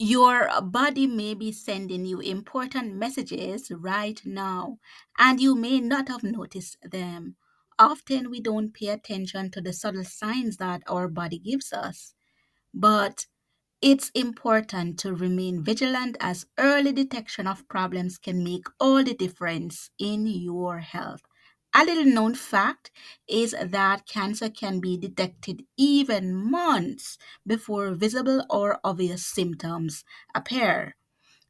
Your body may be sending you important messages right now, and you may not have noticed them. Often we don't pay attention to the subtle signs that our body gives us, but it's important to remain vigilant as early detection of problems can make all the difference in your health. A little known fact is that cancer can be detected even months before visible or obvious symptoms appear.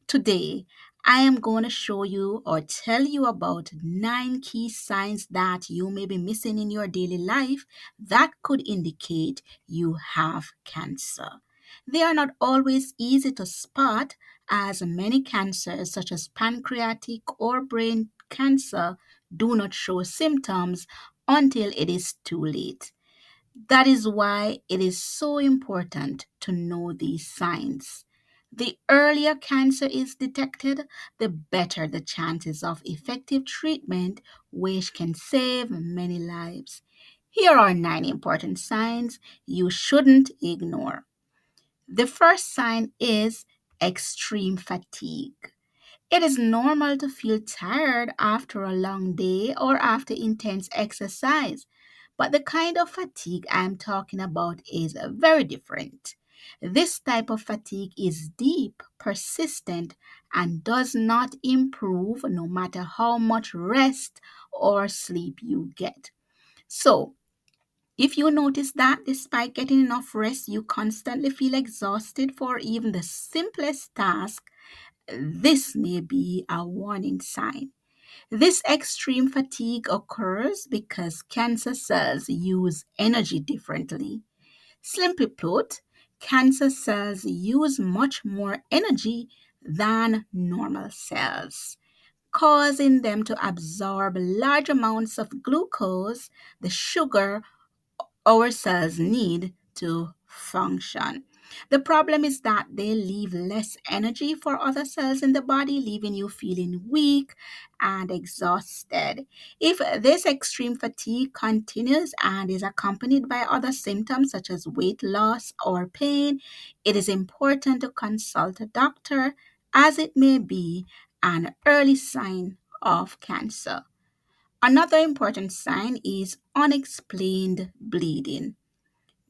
Today, I am going to show you or tell you about 9 key signs that you may be missing in your daily life that could indicate you have cancer. They are not always easy to spot, as many cancers, such as pancreatic or brain cancer, do not show symptoms until it is too late. That is why it is so important to know these signs. The earlier cancer is detected, the better the chances of effective treatment, which can save many lives. Here are 9 important signs you shouldn't ignore. The first sign is extreme fatigue. It is normal to feel tired after a long day or after intense exercise, but the kind of fatigue I'm talking about is very different. This type of fatigue is deep, persistent, and does not improve no matter how much rest or sleep you get. So, if you notice that despite getting enough rest, you constantly feel exhausted for even the simplest task, this may be a warning sign. This extreme fatigue occurs because cancer cells use energy differently. Simply put, cancer cells use much more energy than normal cells, causing them to absorb large amounts of glucose, the sugar our cells need to function. The problem is that they leave less energy for other cells in the body, leaving you feeling weak and exhausted. If this extreme fatigue continues and is accompanied by other symptoms such as weight loss or pain, it is important to consult a doctor, as it may be an early sign of cancer. Another important sign is unexplained bleeding.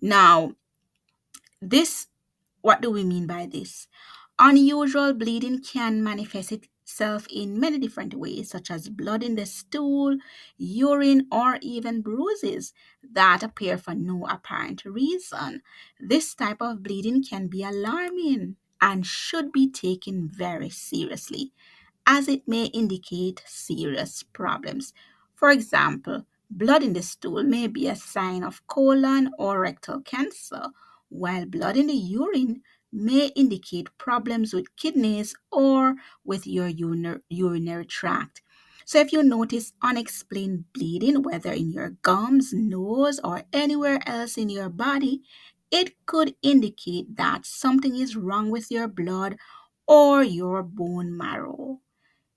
Now, this what do we mean by this? Unusual bleeding can manifest itself in many different ways, such as blood in the stool, urine, or even bruises that appear for no apparent reason. This type of bleeding can be alarming and should be taken very seriously, as it may indicate serious problems. For example, blood in the stool may be a sign of colon or rectal cancer, while blood in the urine may indicate problems with kidneys or with your urinary tract. So, if you notice unexplained bleeding, whether in your gums, nose, or anywhere else in your body, it could indicate that something is wrong with your blood or your bone marrow.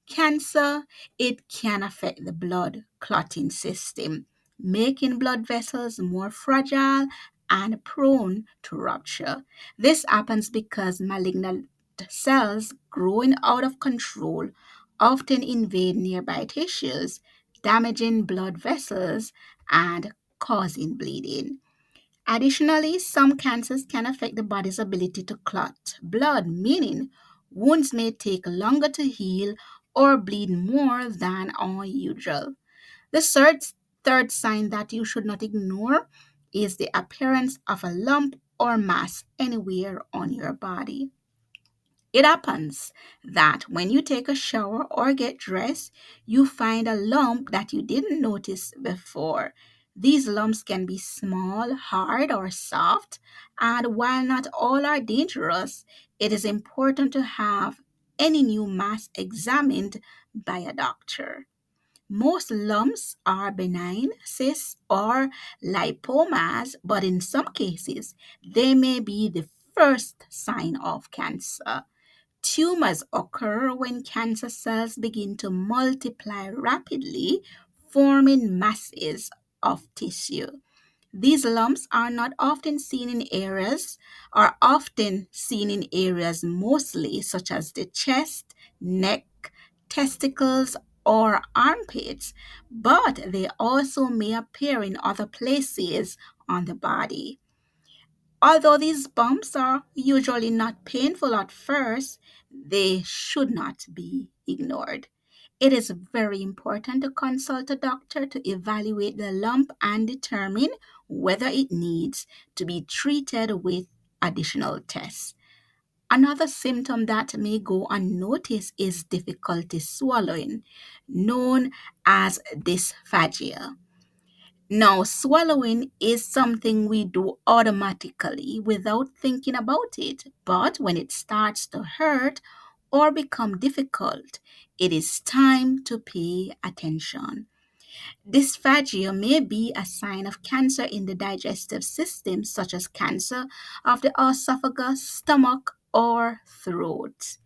Cancer, it can affect the blood clotting system, making blood vessels more fragile and prone to rupture. This happens because malignant cells growing out of control often invade nearby tissues, damaging blood vessels and causing bleeding. Additionally, some cancers can affect the body's ability to clot blood, meaning wounds may take longer to heal or bleed more than usual. The third sign that you should not ignore is the appearance of a lump or mass anywhere on your body. It happens that when you take a shower or get dressed, you find a lump that you didn't notice before. These lumps can be small, hard, or soft, and while not all are dangerous, it is important to have any new mass examined by a doctor. Most lumps are benign cysts or lipomas, but in some cases, they may be the first sign of cancer. Tumors occur when cancer cells begin to multiply rapidly, forming masses of tissue. These lumps are not often seen in areas, are often seen in areas mostly such as the chest, neck, testicles, or armpits, but they also may appear in other places on the body. Although these bumps are usually not painful at first, they should not be ignored. It is very important to consult a doctor to evaluate the lump and determine whether it needs to be treated with additional tests. Another symptom that may go unnoticed is difficulty swallowing, known as dysphagia. Now, swallowing is something we do automatically without thinking about it, but when it starts to hurt or become difficult, it is time to pay attention. Dysphagia may be a sign of cancer in the digestive system, such as cancer of the esophagus, stomach, or throat.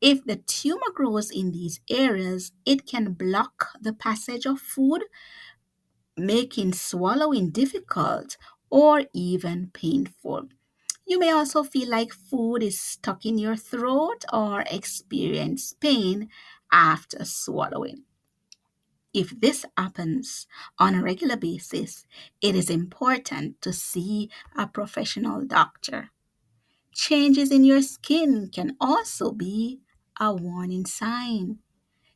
If the tumor grows in these areas, it can block the passage of food, making swallowing difficult or even painful. You may also feel like food is stuck in your throat or experience pain after swallowing. If this happens on a regular basis, it is important to see a professional doctor. Changes in your skin can also be a warning sign.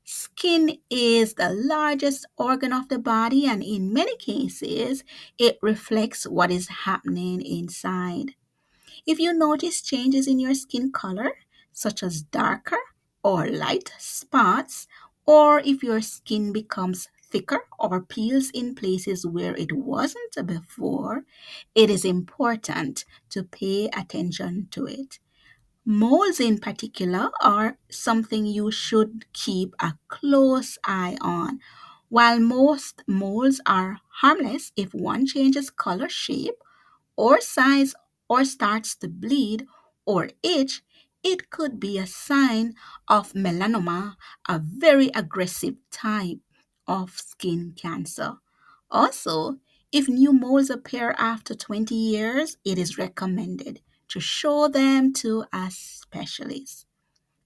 Skin is the largest organ of the body, and in many cases, it reflects what is happening inside. If you notice changes in your skin color, such as darker or light spots, or if your skin becomes thicker or peels in places where it wasn't before, it is important to pay attention to it. Moles, in particular, are something you should keep a close eye on. While most moles are harmless, if one changes color, shape, or size, or starts to bleed or itch, it could be a sign of melanoma, a very aggressive type of skin cancer. Also, if new moles appear after 20 years, it is recommended to show them to a specialist.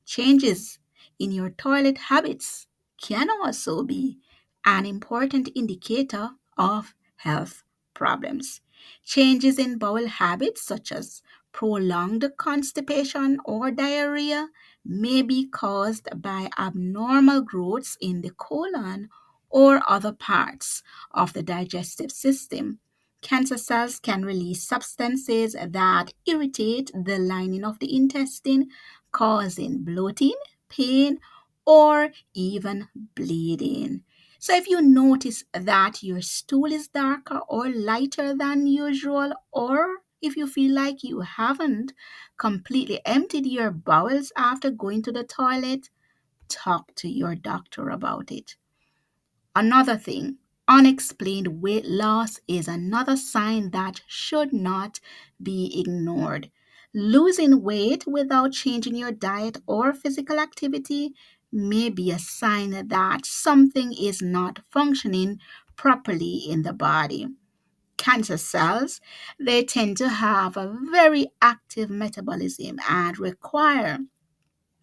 Changes in your toilet habits can also be an important indicator of health problems. Changes in bowel habits, such as prolonged constipation or diarrhea, may be caused by abnormal growths in the colon or other parts of the digestive system. Cancer cells can release substances that irritate the lining of the intestine, causing bloating, pain, or even bleeding. So, if you notice that your stool is darker or lighter than usual, or if you feel like you haven't completely emptied your bowels after going to the toilet, talk to your doctor about it. Another thing, unexplained weight loss is another sign that should not be ignored. Losing weight without changing your diet or physical activity may be a sign that something is not functioning properly in the body. Cancer cells, they tend to have a very active metabolism and require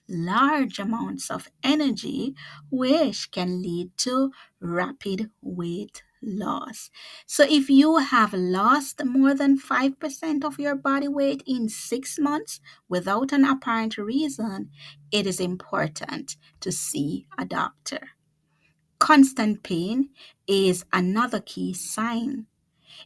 large amounts of energy, which can lead to rapid weight loss. So, if you have lost more than 5% of your body weight in 6 months without an apparent reason, it is important to see a doctor. Constant pain is another key sign.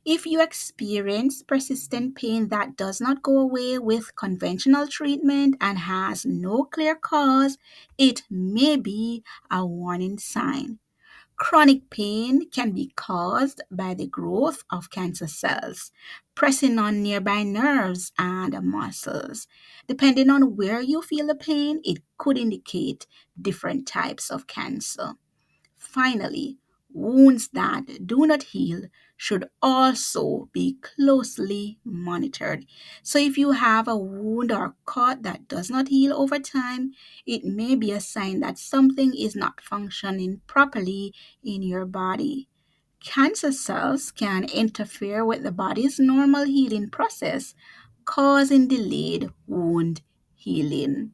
If you experience persistent pain that does not go away with conventional treatment and has no clear cause, it may be a warning sign. Chronic pain can be caused by the growth of cancer cells, pressing on nearby nerves and muscles. Depending on where you feel the pain, it could indicate different types of cancer. Finally, wounds that do not heal should also be closely monitored. So, if you have a wound or cut that does not heal over time, it may be a sign that something is not functioning properly in your body. Cancer cells can interfere with the body's normal healing process, causing delayed wound healing.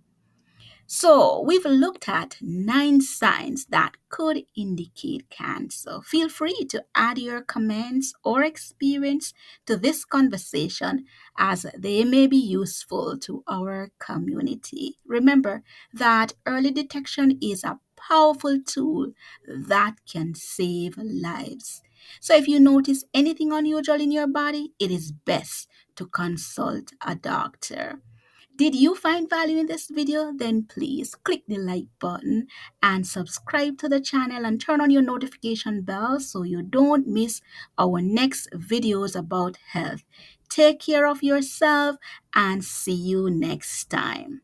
So, we've looked at 9 signs that could indicate cancer. Feel free to add your comments or experience to this conversation as they may be useful to our community. Remember that early detection is a powerful tool that can save lives. So, if you notice anything unusual in your body, it is best to consult a doctor. Did you find value in this video? Then please click the like button and subscribe to the channel and turn on your notification bell so you don't miss our next videos about health. Take care of yourself and see you next time.